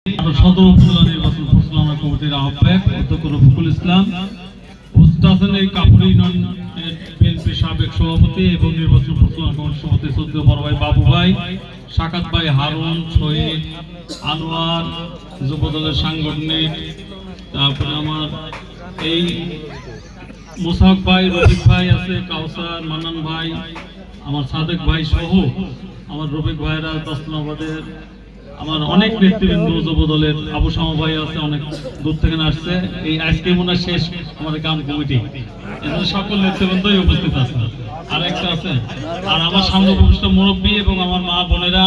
সদর উপজেলা নির্বাচন পরিচালনা কমিটির আহ্বায়ক অধ্যক্ষ রফিকুল ইসলাম, উপস্থিত আছেন এই কাপুরি ইউনিয়নের বিএনপি সাবেক সভাপতি এবং নির্বাচন পরিচালনা কমিটির সভাপতি শ্রদ্ধেয় বড় ভাই বাবু ভাই, সাকাত ভাই, হারুন, শহীদ, আনোয়ার, যুবদলের সাংগঠনিক, তারপরে আমার এই মোসাক ভাই, রফিক ভাই আছে, কাউসার, মান্নান ভাই, আমার সাদেক ভাই সহ আমার রফিক ভাইরা দশনাবাদের আমার অনেক নেতৃবৃন্দ, যুবদলের আবু শামা ভাই আছে, অনেক দূর থেকে আসছে। এই আজকে মনে হয় শেষ আমাদের গ্রাম কমিটি, এখানে সকল নেতৃবৃন্দই উপস্থিত আছে। আর একটা আছে, আর আমার সামনে উপস্থিত মুরব্বী এবং আমার মা বোনেরা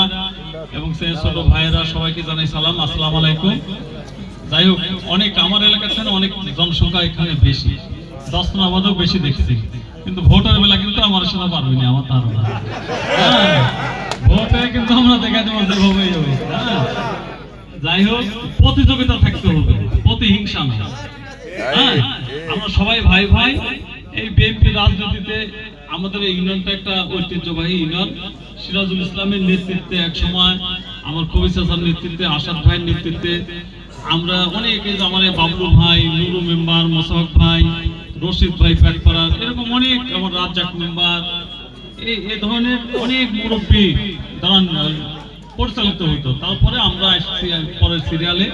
এবং সে ছোট ভাইয়েরা, সবাইকে জানাই সালাম, আসসালামু আলাইকুম। যাই হোক, অনেক আমার এলাকার থেকে অনেক জনসংখ্যা এখানে বেশি, দশনাবাদেও বেশি দেখছি, কিন্তু ভোটের বেলা কিন্তু আমার সাথে পারবি না আমার ধারণা। ভোটে কিন্তু আমরা দেখাতে পারছি ভাবেই হবে। যাই হোক, প্রতিযোগিতা থাকতে হবে, প্রতিহিংসা না। আমরা সবাই ভাই ভাই। এই বিএনপি রাজনীতিতে আমাদের এই ইউনিয়নটা একটা ঐতিহ্যবাহী ইউনিয়ন। সিরাজুল ইসলামের নেতৃত্বে এক সময়, আমার কবি চাচার নেতৃত্বে, আসাদ ভাইয়ের নেতৃত্বে আমরা অনেক, আমার বাবলু ভাই, নুরু মেম্বার, মোসাক ভাই, রশিদ ভাই পেটপাড়ার, এরকম অনেক আমার রাজ্জাক মেম্বার, এই ধরনের অনেক মুরব্বী দ্বারা পরিচালিত হতো। তারপরে আমরা আসছি পরের সিরিয়ালে,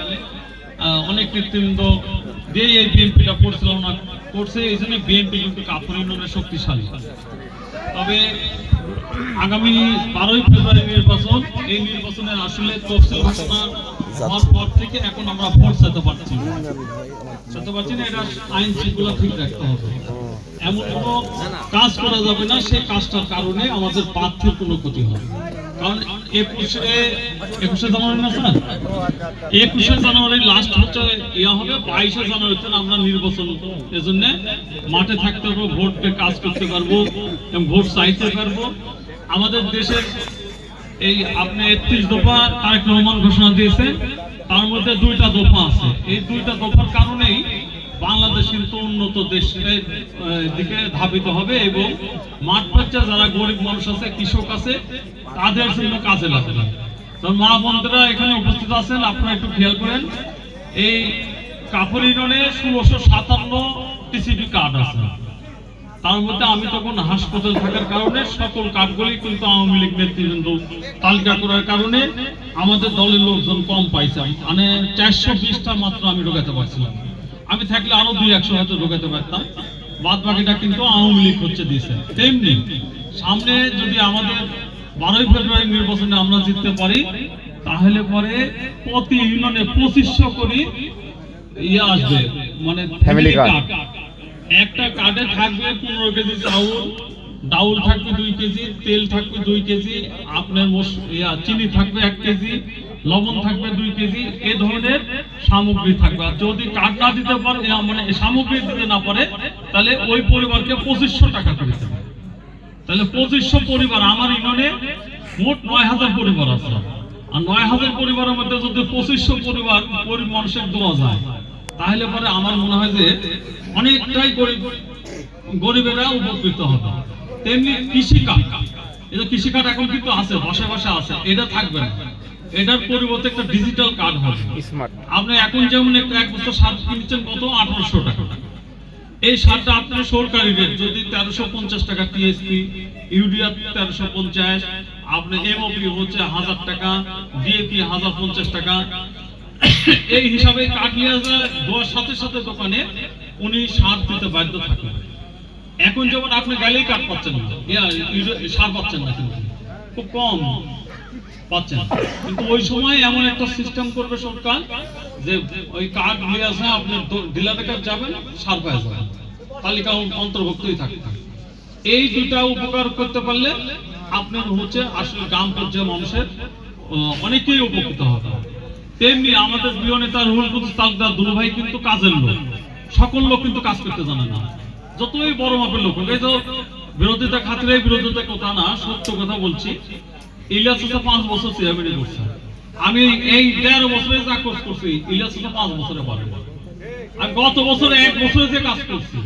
অনেক নেতৃবৃন্দ দিয়ে এই বিএনপিটা পরিচালনা করছে। এই জন্য বিএনপি কিন্তু কাপুরি ইউনিয়নের শক্তিশালী। তবে আগামী 12ই ফেব্রুয়ারি নির্বাচন, এই নির্বাচনের আসলে তফসিল ঘোষণা হওয়ার পর থেকে এখন আমরা ভোট যেতে পারছি না। এটা আইন শৃঙ্খলা ঠিক রাখতে হবে, এমন কোনো কাজ করা যাবে না সেই কাজটার কারণে আমাদের প্রার্থীর কোনো ক্ষতি হবে। কারণ 21শে জানুয়ারি না স্যার, 21শে জানুয়ারি লাস্ট হচ্ছে হবে, 22শে জানুয়ারিতে আমরা নির্বাচন, এজন্য মাঠে থাকতে পারবো, ভোটে কাজ করতে পারবো এবং ভোট চাইতে পারবো। আমাদের দেশের এই আপনি 31 দফা তারেক রহমান ঘোষণা দিয়েছে, তার মধ্যে 2টা দফা আছে। এই 2টা দফার কারণেই বাংলাদেশ কিন্তু উন্নত দেশের দিকে ধাবিত হবে এবং মাঠ পর্যায়ে যারা গরিব মানুষ আছে, কৃষক আছে, তাদের জন্য কাজে লাগবে। তো মা বোনরা এখানে উপস্থিত আছেন, আপনারা একটু খেয়াল করেন। এই কাপুরি ইউনিয়নে 1657 টিসিবি কার্ড আছে। তার মধ্যে আমি তখন হাসপাতাল থাকার কারণে সকল কার্ডগুলি কিন্তু আওয়ামী লীগ নেতৃবৃন্দ তালিকা করার কারণে আমাদের দলের লোকজন কম পাইছে। মানে 420টা মাত্র আমি ঢোকাতে পারছিলাম। আমি থাকলে আরো 200 হয়তো ঢোকাতে পারতাম, বাদ বাকিটা কিন্তু আওয়ামী লীগ হচ্ছে দিয়েছে। তেমনি সামনে যদি আমাদের 12ই ফেব্রুয়ারি নির্বাচনে আমরা জিততে পারি, তাহলে পরে প্রতি ইউনিয়নে 2500 করে আসবে, মানে ফ্যামিলি কার্ড। একটা কার্ডে থাকবে 15 কেজি চাউল, ডাউল থাকবে 2 কেজি, তেল থাকবে 2 কেজি, আপনার চিনি থাকবে 1 কেজি, লবণ থাকবে 2 কেজি, এ ধরনের সামগ্রী থাকবে। আর যদি কার্ড না দিতে পারে, মানে সামগ্রী দিতে না পারে, তাহলে ওই পরিবারকে 2500 টাকা করে দেবে। তাহলে 2500 পরিবার, আমার ইউনিয়নে মোট 9000 পরিবার আছে। আর 9000 পরিবারের মধ্যে যদি 2500 পরিবার গরিব মানুষের দেওয়া যায়, তাহলে পরে আমার মনে হয় যে অনেকটাই গরিবেরা উপকৃত হবে। তেমনি কৃষিকাজ, এটা কৃষিকাজ এখন কিন্তু আছে, বাসায় বাসায় আছে, এটা থাকবে না। এটার পরিবর্তে একটা ডিজিটাল কার্ড হবে। আপনি এখন যেমন এক বছর সার কিনছেন কত, 1800 টাকা। এই সারটা আপনার সরকারি রেট, যদি 1350 টাকা টিএসপি, ইউরিয়া 1350, আপনার এমওপি হচ্ছে 1000 টাকা, ডিএপি 1050 টাকা, এই হিসাবে কার্ড নিয়ে দেওয়ার সাথে সাথে দোকানে উনি সার দিতে বাধ্য থাকেন। এখন যেমন আপনি গেলেই কার্ড পাচ্ছেন না, সার পাচ্ছেন না, কিন্তু খুব কম পাচ্ছেন। কিন্তু ওই সময় এমন একটা সিস্টেম করবে সরকার যে ওই কার্ড নিয়ে আসে, আপনি ডিলারের কাছে যাবেন, সার পাওয়া যাবে, তালিকা অন্তর্ভুক্তই থাকবে। এই 2টা উপকার করতে পারলে আপনার হচ্ছে আসলে গ্রাম পর্যায়ে মানুষের অনেকেই উপকৃত হবে। তেমনি আমাদের প্রিয় নেতা রুহুল কুদ্দুস তালুকদার দুলু ভাই কিন্তু কাজের লোক, সকল লোক কিন্তু কাজ করতে জানে না, যতই বড় মাপের লোক। এই তো বিরোধিতা খাতিরে বিরোধিতা কথা না, সত্য কথা বলছি। ইলিয়াস চাচা 5 বছর চেয়ারম্যান করছে, আমি এই 13 বছরে যা কাজ করছি, ইলিয়াস চাচা 5 বছরে পারবে। আর গত বছরে 1 বছরে যে কাজ করছি,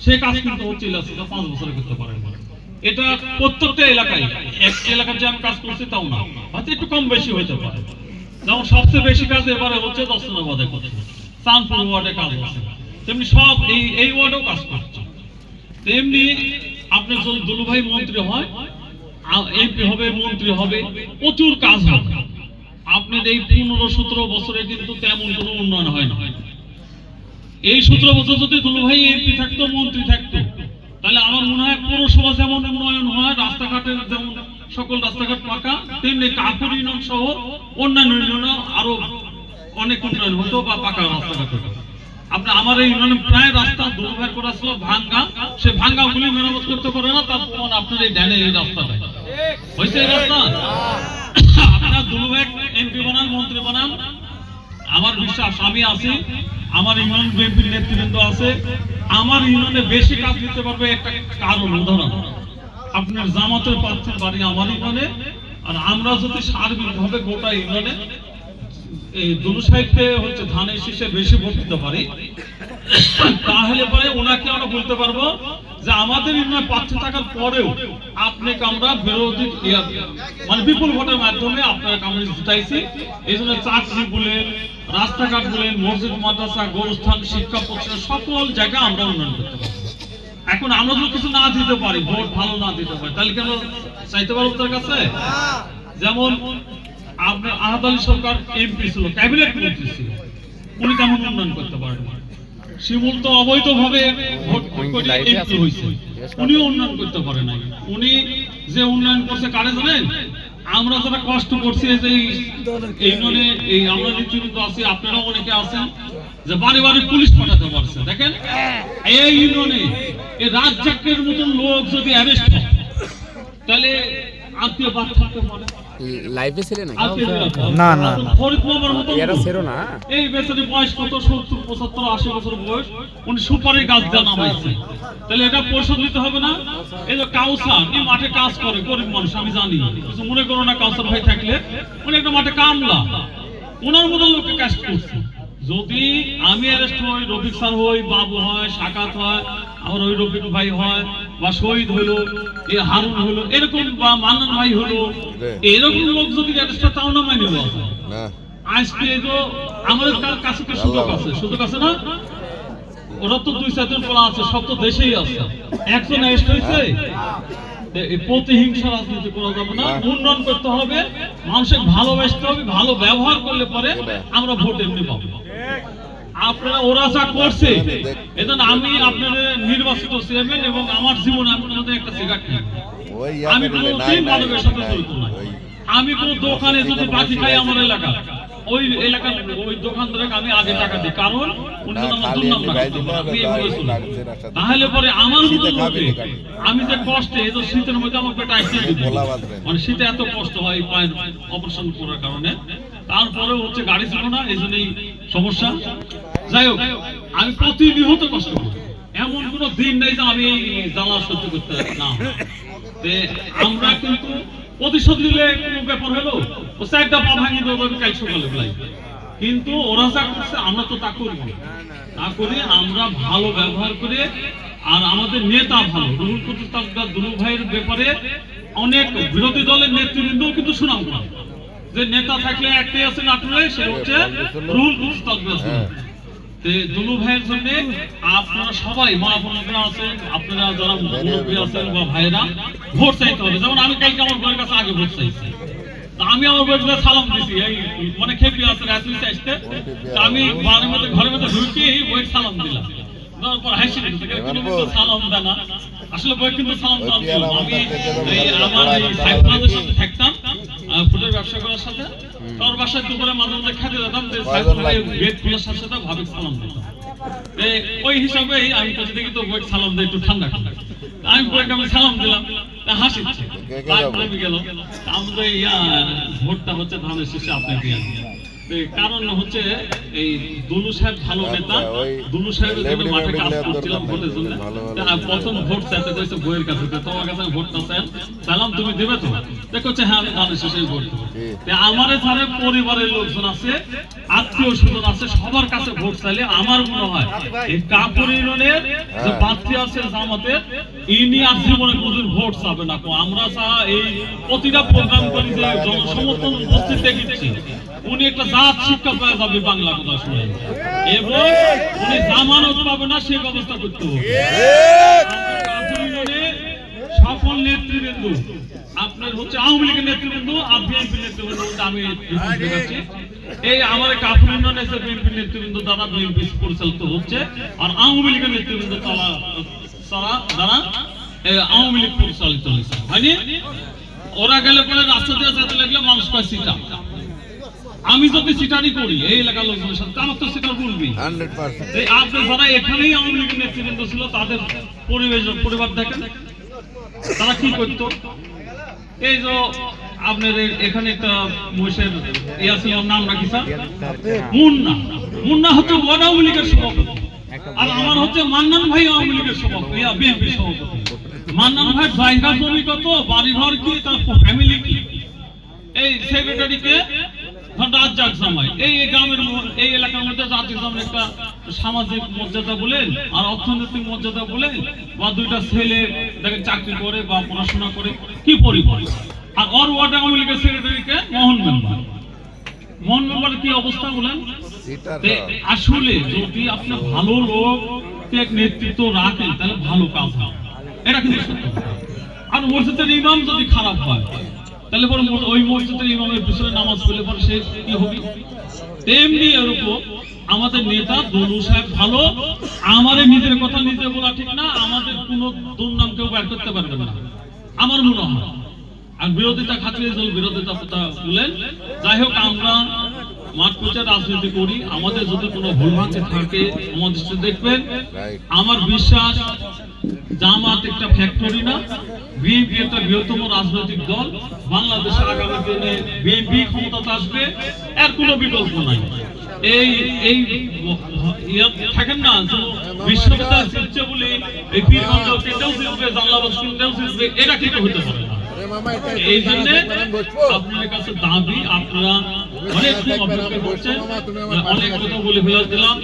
সে কাজ কিন্তু হচ্ছে ইলিয়াস চাচা 5 বছরে করতে পারে। এটা প্রত্যেকটা এলাকায়, এক এলাকার যে আমি কাজ করছি তাও না, হয়তো একটু কম বেশি হতে পারে। যেমন সবচেয়ে বেশি কাজ এবারে হচ্ছে দর্শনাবাদে করছে, চাঁদপুর ওয়ার্ডে কাজ হচ্ছে, তেমনি সব এই ওয়ার্ডেও কাজ করছে। তেমনি আপনি যদি দুলুভাই মন্ত্রী হয়, এমপি হবে, মন্ত্রী হবে, প্রচুর কাজ হবে। আপনার এই 15-17 বছরে কিন্তু তেমন কোনো উন্নয়ন হয় না। এই 17 বছর যদি দুলুভাই এমপি থাকতো, মন্ত্রী থাকতো, তাহলে আমার মনে হয় পৌরসভা যেমন উন্নয়ন হয়, রাস্তাঘাটের যেমন সকল রাস্তাঘাট পাকা, তেমনি কাপুর ইউনিয়ন সহ অন্যান্য ইউনিয়নে আরো অনেক উন্নয়ন হতো বা পাকা রাস্তাঘাট হতো। আপনি আমার এই ইউনিয়নে প্রায় রাস্তা দুর্ভার করা ছিল ভাঙ্গা, সে ভাঙ্গাগুলি মেরামত করতে পারে না, তার প্রমাণ আপনার এই ডানে এই রাস্তাটা হয়েছে। এই রাস্তা আপনার দুলুভাই এমপি বানান, মন্ত্রী বানান, আমার বিশ্বাস আমি আছি, আমার ইউনিয়ন বিএনপির নেতৃবৃন্দ আছে, আমার ইউনিয়নে বেশি কাজ দিতে পারবে। একটা কারণ উদাহরণ, আপনার জামাতের প্রার্থীর বাড়ি আমার ইউনিয়নে, আর আমরা যদি সার্বিকভাবে গোটা ইউনিয়নে এই দুলু সাহেবকে হচ্ছে ধানের শীষে বেশি ভোট দিতে পারি, তাহলে পরে ওনাকে আমরা বলতে পারবো যে আমাদের ইউনিয়নে প্রার্থী থাকার পরেও আপনাকে আমরা বিরোধী মানে বিপুল ভোটের মাধ্যমে আপনাকে আমরা জিতাইছি। এই জন্য চাকরি বলেন, রাস্তাঘাট বলেন, মসজিদ মাদ্রাসা, গোরস্থান, শিক্ষা প্রতিষ্ঠান সকল জায়গায় আমরা উন্নয়ন করতে পারবো। এখন আমরা যদি কিছু না দিতে পারি, ভোট ভালো না দিতে পারি, তাহলে কেন চাইতে পারবো তার কাছে? যেমন আপনার আহাদ আলী সরকার এমপি ছিল, ক্যাবিনেট মন্ত্রী ছিল, উনি তেমন উন্নয়ন করতে পারেন। শিমুল তো অবৈধভাবে ভোট করে এমপি হয়েছে, উনিও উন্নয়ন করতে পারে নাই। উনি যে উন্নয়ন করছে কারে জানেন? আমরা যারা কষ্ট করছি, যে ইউনিয়নে এই আমরা নেতৃত্ব আছি, আপনারাও অনেকে আছেন, যে বাড়ি বাড়ি পুলিশ পাঠাতে পারছে। দেখেন এই ইউনিয়নে এই রাজ্জাকের মতন লোক যদি অ্যারেস্ট হয়, তাহলে আত্মীয় বাদ থাকতে পারে। লাইভে ছিল না না না ফরিদ মামার মতো এরা ছিল না, এই বেচারি বয়স কত 70, 75, 80 বছর বয়স, উনি সুপারি গাছ দিয়ে নামাইছে, তাহলে এটা পরিশোধ দিতে হবে না? এই যে কাউসার, এই মাঠে কাজ করে, গরিব মানুষ, আমি জানি, মনে করো না কাউসার ভাই থাকলে উনি একটা মাঠে কামলা, ওনার মতো লোককে কাজ করছে। যদি আমি অ্যারেস্ট হই, রফিক স্যার হই, বাবু হয়, সাকাত হয়, আমার ওই রফিক ভাই হয়, বা শহীদ হলো, এই হারুন হলো, এরকম, বা মান্নান ভাই হলো, এরকম লোক যদি অ্যারেস্ট হয়, তাও না মানি না। আজকে তো আমাদের কাছে কি সুযোগ আছে? সুযোগ আছে না? ওরা তো 2-4 জন বলা আছে, সব তো দেশেই আছে, একজন অ্যারেস্ট হয়েছে। প্রতিহিংসা রাজনীতি করা যাবে না, উন্নয়ন করতে হবে, মানুষের ভালোবাসতে হবে, ভালো ব্যবহার করলে পরে আমরা ভোট এমনি পাবো। আপনারা ওরা যা করছে, এজন্য আমি আপনাদের নির্বাচিত চেয়ারম্যান এবং আমার জীবনে আমি আপনাদের একটা সিগারেট খাই, আমি কোনোদিন মাদকের সাথে জড়িত না। আমি কোন দোকানে যদি বাকি খাই আমার এলাকা, ওই এলাকার ওই দোকানদারকে আমি আগে টাকা দিই, কারণ উনি তো আমার দুর্নাম না করতে পারে, আমি এইভাবে চলি। তাহলে পরে আমার মতো লোকে আমি যে কষ্টে, এই যে শীতের মধ্যে আমার পেটে আইসে দিই, মানে শীতে এত কষ্ট হয় পায়ের অপারেশন করার কারণে, তারপরেও হচ্ছে গাড়ি ছিল না, এই জন্যই সমস্যা। যাই হোক, আমি প্রতিনিয়ত কষ্ট করি, এমন কোনো দিন নেই যে আমি জ্বালা সহ্য করতে না। আমরা কিন্তু প্রতিশোধ নিলে কোনো ব্যাপার হলো, ও 4টা পা ভাঙিয়ে দেবো কাল সকালে বলাই, কিন্তু ওরা যা করছে আমরা তো তা করব না, করে আমরা ভালো ব্যবহার করে, আর আমাদের নেতা ভালো, রুহুল কুদ্দুস তালুকদার দুলু ভাইয়ের ব্যাপারে অনেক বিরোধী দলের নেতৃবৃন্দও কিন্তু সুনাম করে, যে নেতা থাকলে একটাই আছে নাটোরে, সে হচ্ছে রুহুল কুদ্দুস তালুকদার। দুলু ভাইয়ের জন্য আপনারা সবাই মা বোনেরা আছেন, আপনারা যারা মুরব্বী আছেন বা ভাইরা, ভোট চাইতে হবে। যেমন আমি কালকে আমার বউয়ের কাছে আগে ভোট চাইছি, আমি আমার বউয়ের কাছে সালাম দিছি, এই মানে খেপি আছে রাত্রি চাইতে, আমি বাড়ির মধ্যে ঘরের মধ্যে ঢুকে বউয়ের সালাম দিলাম, দেওয়ার পর হাসি দিতে সালাম দেনা, আসলে বই কিন্তু সালাম দাও। আমি আমার এই সাইফুলের সাথে থাকতাম, ফুলের ব্যবসা করার সাথে, তোর বাসায় দুপুরে মাঝে মাঝে খেতে যেতাম, যে সাইফুল ভাই গেট ফুলের সাথে সাথে ভাবে সালাম দিতাম। ওই হিসাবে আমি কাছে দেখি তো বই সালাম দেয় একটু ঠান্ডা ঠান্ডা, আমি বইকে আমি সালাম দিলাম, হাসিচ্ছে, তারপরে গেল আমাদের ভোটটা হচ্ছে ধানের শীষে আপনাকে দিয়ে, কারণ হচ্ছে এই দুলু সাহেব ভালো নেতা, দুলু সাহেবের জন্য মাঠে কাজ করছিলাম ভোটের জন্য, প্রথম ভোট চাইতে কইছে বইয়ের কাছে, তোমার কাছে ভোটটা চাইলাম, তুমি দেবে তো? দেখো হ্যাঁ আমি ধানের শীষে ভোট দেবো। আমার এখানে পরিবারের লোকজন আছে, আত্মীয় স্বজন আছে, সবার কাছে ভোট চাইলে আমার মনে হয় এই কাপুর ইউনিয়নের যে প্রার্থী আছে জামাতের, ইনি আর জীবনে কোনদিন ভোট চাবে না। আমরা এই প্রতিটা প্রোগ্রাম করি যে জনসমর্থন উপস্থিত দেখেছি, উনি একটা জাত শিক্ষা পাওয়া যাবে বাংলা কথা শুনে, এবং উনি জামানত পাবে না সে ব্যবস্থা করতে হবে। সকল নেতৃবৃন্দ, আপনার হচ্ছে আওয়ামী লীগের নেতৃবৃন্দ আর বিএনপি নেতৃবৃন্দ, আমি দেখাচ্ছি এই আমাদের কাফুর ইউনিয়ন এসে বিএনপি নেতৃবৃন্দ দ্বারা বিএনপি পরিচালিত হচ্ছে, আর আওয়ামী লীগের নেতৃবৃন্দ দ্বারা আওয়ামী লীগ পরিচালিত হচ্ছে। হয়নি? ওরা গেলে পরে রাস্তা দিয়ে যেতে লাগলে মানুষ পায় সিটা। আমি যদি সিটারি করি এই এলাকার লোকজনের সাথে, আমার তো সিটার বলবি। আপনি যারা এখানেই আওয়ামী লীগের নেতৃবৃন্দ ছিল তাদের পরিবার দেখেন তারা কি করত। এই যে আপনার এখানে একটা মহিষের ইয়া ছিল, নাম রাখি স্যার, মুন্না। মুন্না হচ্ছে আওয়ামী লীগের সভাপতি, আর আমার হচ্ছে মান্নান ভাই আওয়ামী লীগের সভাপতি, বিএনপির সভাপতি। মান্নান ভাই জায়গা জমি কত, বাড়ি ঘর কি, তার ফ্যামিলি কি, এই সেক্রেটারিকে রাজ্জাক জামাই। এই গ্রামের এই এলাকার মধ্যে রাজ্জাক জামাই একটা সামাজিক মর্যাদা বলেন আর অর্থনৈতিক মর্যাদা বলেন, বা দুইটা ছেলে দেখেন চাকরি করে বা পড়াশোনা করে, কি পরিবার। আর ওর ওয়ার্ড আওয়ামী লীগের সেক্রেটারিকে মোহন মেম্বারের কি অবস্থা বলেন। আসলে যদি আপনি ভালো লোক নেতৃত্ব রাখেন তাহলে ভালো কাজ হয়, এটা কিন্তু সত্য। আর মসজিদের ইমাম যদি খারাপ হয় তাহলে পরে ওই মসজিদের ইমামের পিছনে নামাজ পড়লে পরে সে কি হবে। তেমনি এরকম আমাদের নেতা দলু সাহেব ভালো, আমাদের নিজের কথা নিজে বলা ঠিক না, আমাদের কোনো দুর্নাম কেউ বের করতে পারবে না আমার মনে হয়। আর বিরোধিতা খাতিরে বিরোধিতা বলেন। যাই হোক, আমরা মাঠ পর্যায়ে রাজনীতি করি, আমাদের যদি কোনো ভুলভ্রান্তি থাকে আমাদের সাথে দেখবেন। আমার বিশ্বাস জামাত একটা ফ্যাক্টরি না, বিএনপি একটা বৃহত্তম রাজনৈতিক দল। বাংলাদেশে আগামী দিনে বিএনপি ক্ষমতাতে আসবে, এর কোনো বিকল্প নাই। এই এই থাকেন না বিশ্ববিদ্যালয় শিখছে বলে এই পীরগঞ্জ কেটেও শিখবে, জানলাবাদ কেটেও শিখবে, এটা কিন্তু হতে পারে না। এই জন্য আপনাদের কাছে দাবি, আপনারা অনেক অপেক্ষা করছেন, অনেক কথা বলে ফেলা দিলাম।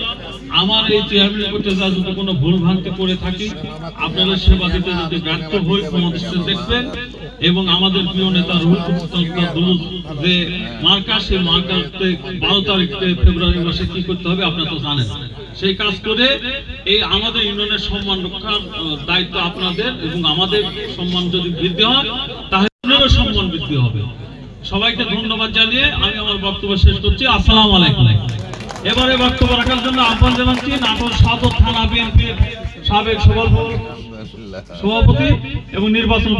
আমার এই চেয়ারম্যান করতে যা যদি কোনো ভুল ভ্রান্তি করে থাকি, আপনাদের সেবা দিতে যদি ব্যর্থ হই আমাদের দেখবেন। এবং আমাদের প্রিয় নেতা যে মার্কা, সেই মার্কাতে 12 তারিখ ফেব্রুয়ারি মাসে কি করতে হবে আপনারা তো জানেন। সেই কাজ করে এই আমাদের ইউনিয়নের সম্মান রক্ষার দায়িত্ব আপনাদের, এবং আমাদের সম্মান যদি বৃদ্ধি হয় তাহলে সম্মান বৃদ্ধি হবে। সবাইকে ধন্যবাদ জানিয়ে আমি আমার বক্তব্য শেষ করছি। আসসালামু আলাইকুম। এবারে বক্তব্য রাখার জন্য আহ্বান জানাচ্ছি নাটোর সদর থানা বিএনপির সাবেক সভাপতি এবং নির্বাচন